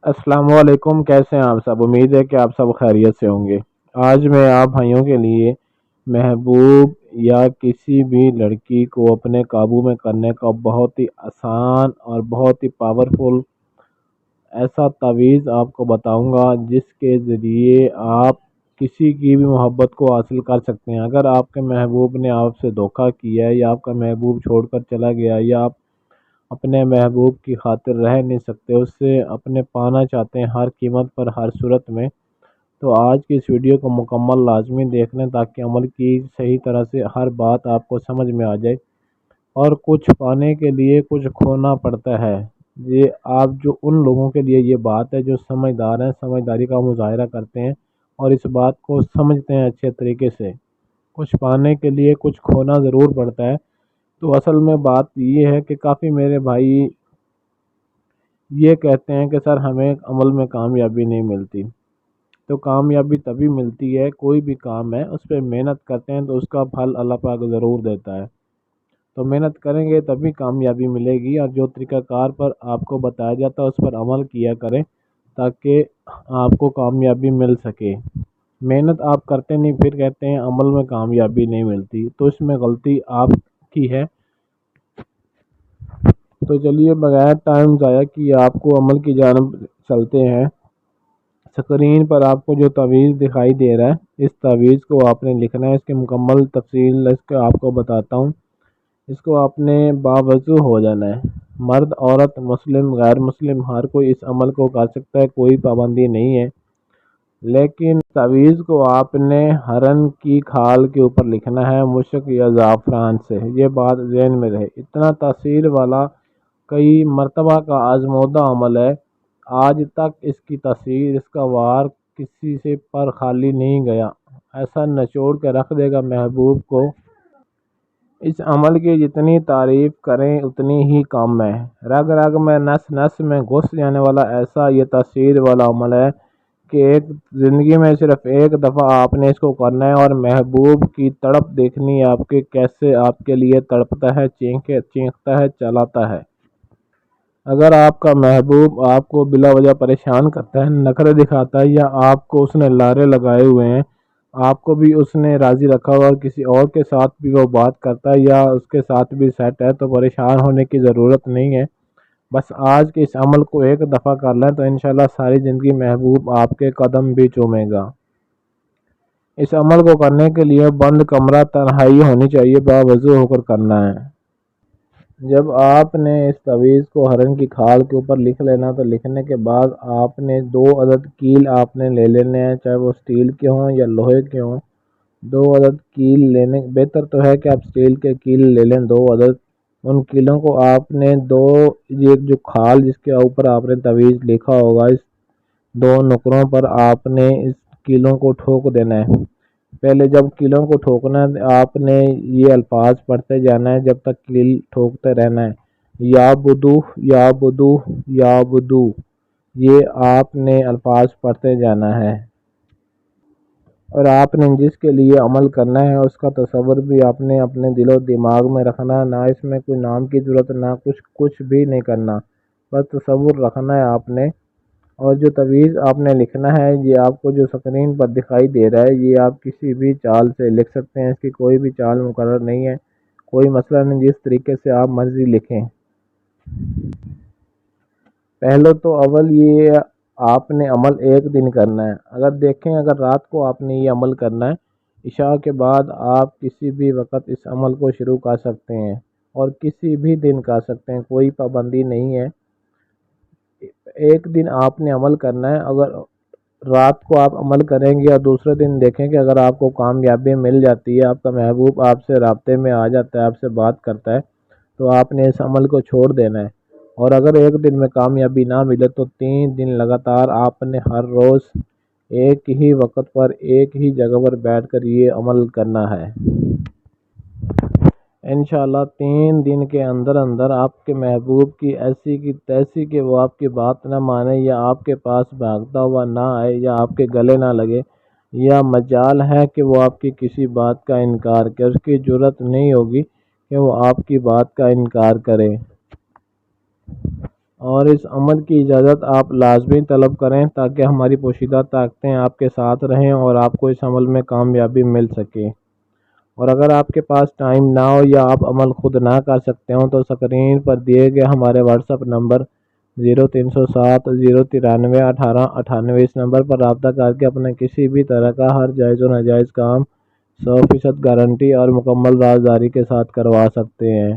السلام علیکم، کیسے ہیں آپ سب؟ امید ہے کہ آپ سب خیریت سے ہوں گے۔ آج میں آپ بھائیوں کے لیے محبوب یا کسی بھی لڑکی کو اپنے قابو میں کرنے کا بہت ہی آسان اور بہت ہی پاورفل ایسا تعویذ آپ کو بتاؤں گا جس کے ذریعے آپ کسی کی بھی محبت کو حاصل کر سکتے ہیں۔ اگر آپ کے محبوب نے آپ سے دھوکہ کیا ہے یا آپ کا محبوب چھوڑ کر چلا گیا یا آپ اپنے محبوب کی خاطر رہ نہیں سکتے، اس سے اپنے پانا چاہتے ہیں ہر قیمت پر ہر صورت میں، تو آج کی اس ویڈیو کو مکمل لازمی دیکھ لیں تاکہ عمل کی صحیح طرح سے ہر بات آپ کو سمجھ میں آ جائے۔ اور کچھ پانے کے لیے کچھ کھونا پڑتا ہے۔ یہ آپ جو ان لوگوں کے لیے یہ بات ہے جو سمجھدار ہیں، سمجھداری کا مظاہرہ کرتے ہیں اور اس بات کو سمجھتے ہیں اچھے طریقے سے۔ کچھ پانے کے لیے کچھ کھونا ضرور پڑتا ہے۔ تو اصل میں بات یہ ہے کہ کافی میرے بھائی یہ کہتے ہیں کہ سر ہمیں عمل میں کامیابی نہیں ملتی۔ تو کامیابی تبھی ملتی ہے، کوئی بھی کام ہے اس پہ محنت کرتے ہیں تو اس کا پھل اللہ پاک ضرور دیتا ہے۔ تو محنت کریں گے تبھی کامیابی ملے گی، اور جو طریقہ کار پر آپ کو بتایا جاتا ہے اس پر عمل کیا کریں تاکہ آپ کو کامیابی مل سکے۔ محنت آپ کرتے نہیں پھر کہتے ہیں عمل میں کامیابی نہیں ملتی، تو اس میں غلطی آپ کی ہے۔ تو چلیے بغیر ٹائم ضائع کیے آپ کو عمل کی جانب چلتے ہیں۔ اسکرین پر آپ کو جو تعویذ دکھائی دے رہا ہے، اس تعویذ کو آپ نے لکھنا ہے۔ اس کی مکمل تفصیل اس کا آپ کو بتاتا ہوں۔ اس کو آپ نے باوضو ہو جانا ہے۔ مرد، عورت، مسلم، غیر مسلم ہر کوئی اس عمل کو کر سکتا ہے، کوئی پابندی نہیں ہے۔ لیکن تعویذ کو آپ نے ہرن کی کھال کے اوپر لکھنا ہے، مشک یا زعفران سے۔ یہ بات ذہن میں رہے۔ اتنا تاثیر والا، کئی مرتبہ کا آزمودہ عمل ہے۔ آج تک اس کی تاثیر، اس کا وار کسی سے پر خالی نہیں گیا۔ ایسا نچوڑ کے رکھ دے گا محبوب کو۔ اس عمل کی جتنی تعریف کریں اتنی ہی کم ہے۔ رگ رگ میں، نس نس میں گھس جانے والا ایسا یہ تاثیر والا عمل ہے کہ ایک زندگی میں صرف ایک دفعہ آپ نے اس کو کرنا ہے، اور محبوب کی تڑپ دیکھنی ہے آپ کے، کیسے آپ کے لیے تڑپتا ہے، چینکتا ہے، چلاتا ہے۔ اگر آپ کا محبوب آپ کو بلا وجہ پریشان کرتا ہے، نخرے دکھاتا ہے، یا آپ کو اس نے لارے لگائے ہوئے ہیں، آپ کو بھی اس نے راضی رکھا ہوا اور کسی اور کے ساتھ بھی وہ بات کرتا ہے یا اس کے ساتھ بھی سیٹ ہے، تو پریشان ہونے کی ضرورت نہیں ہے۔ بس آج کے اس عمل کو ایک دفعہ کر لیں تو انشاءاللہ ساری زندگی محبوب آپ کے قدم بھی چومے گا۔ اس عمل کو کرنے کے لیے بند کمرہ، تنہائی ہونی چاہیے، باوضو ہو کر کرنا ہے۔ جب آپ نے اس تعویذ کو ہرن کی کھال کے اوپر لکھ لینا، تو لکھنے کے بعد آپ نے 2 عدد کیل آپ نے لے لینے ہیں، چاہے وہ سٹیل کے ہوں یا لوہے کے ہوں۔ 2 عدد کیل لینے، بہتر تو ہے کہ آپ سٹیل کے کیل لے لیں 2 عدد۔ ان کیلوں کو آپ نے یہ جو کھال جس کے اوپر آپ نے تعویذ لکھا ہوگا، اس 2 نقروں پر آپ نے اس کیلوں کو ٹھوک دینا ہے۔ پہلے جب کیلوں کو ٹھوکنا ہے آپ نے یہ الفاظ پڑھتے جانا ہے جب تک کیل ٹھوکتے رہنا ہے۔ یا بدو، یا بدو، یا بدو، یہ آپ نے الفاظ پڑھتے جانا ہے۔ اور آپ نے جس کے لیے عمل کرنا ہے اس کا تصور بھی آپ نے اپنے دل و دماغ میں رکھنا، نہ اس میں کوئی نام کی ضرورت، نہ کچھ بھی نہیں کرنا، بس تصور رکھنا ہے آپ نے۔ اور جو تعویذ آپ نے لکھنا ہے، یہ آپ کو جو اسکرین پر دکھائی دے رہا ہے، یہ آپ کسی بھی چال سے لکھ سکتے ہیں، اس کی کوئی بھی چال مقرر نہیں ہے، کوئی مسئلہ نہیں، جس طریقے سے آپ مرضی لکھیں۔ پہلے تو اول یہ آپ نے عمل ایک دن کرنا ہے۔ اگر رات کو آپ نے یہ عمل کرنا ہے، عشاء کے بعد آپ کسی بھی وقت اس عمل کو شروع کر سکتے ہیں اور کسی بھی دن کر سکتے ہیں، کوئی پابندی نہیں ہے۔ ایک دن آپ نے عمل کرنا ہے۔ اگر رات کو آپ عمل کریں گے اور دوسرے دن دیکھیں کہ اگر آپ کو کامیابی مل جاتی ہے، آپ کا محبوب آپ سے رابطے میں آ جاتا ہے، آپ سے بات کرتا ہے، تو آپ نے اس عمل کو چھوڑ دینا ہے۔ اور اگر ایک دن میں کامیابی نہ ملے تو 3 دن لگاتار آپ نے ہر روز ایک ہی وقت پر ایک ہی جگہ پر بیٹھ کر یہ عمل کرنا ہے۔ انشاءاللہ 3 دن کے اندر اندر آپ کے محبوب کی ایسی کی تیسی کہ وہ آپ کی بات نہ مانے، یا آپ کے پاس بھاگتا ہوا نہ آئے، یا آپ کے گلے نہ لگے، یا مجال ہے کہ وہ آپ کی کسی بات کا انکار کرے، اس کی جرات نہیں ہوگی کہ وہ آپ کی بات کا انکار کرے۔ اور اس عمل کی اجازت آپ لازمی طلب کریں تاکہ ہماری پوشیدہ طاقتیں آپ کے ساتھ رہیں اور آپ کو اس عمل میں کامیابی مل سکے۔ اور اگر آپ کے پاس ٹائم نہ ہو یا آپ عمل خود نہ کر سکتے ہوں تو اسکرین پر دیے گئے ہمارے واٹس ایپ نمبر 0307 093 1898 اس نمبر پر رابطہ کر کے اپنا کسی بھی طرح کا ہر جائز و ناجائز کام 100% گارنٹی اور مکمل رازداری کے ساتھ کروا سکتے ہیں۔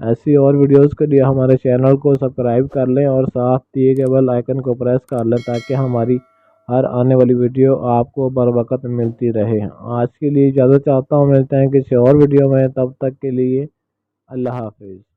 ایسی اور ویڈیوز کے لیے ہمارے چینل کو سبسکرائب کر لیں اور ساتھ دیے گئے بیل آئیکن کو پریس کر لیں تاکہ ہماری ہر آنے والی ویڈیو آپ کو بر وقت ملتی رہے۔ آج کے لیے اجازت چاہتا ہوں، ملتے ہیں کسی اور ویڈیو میں، تب تک کے لیے اللہ حافظ۔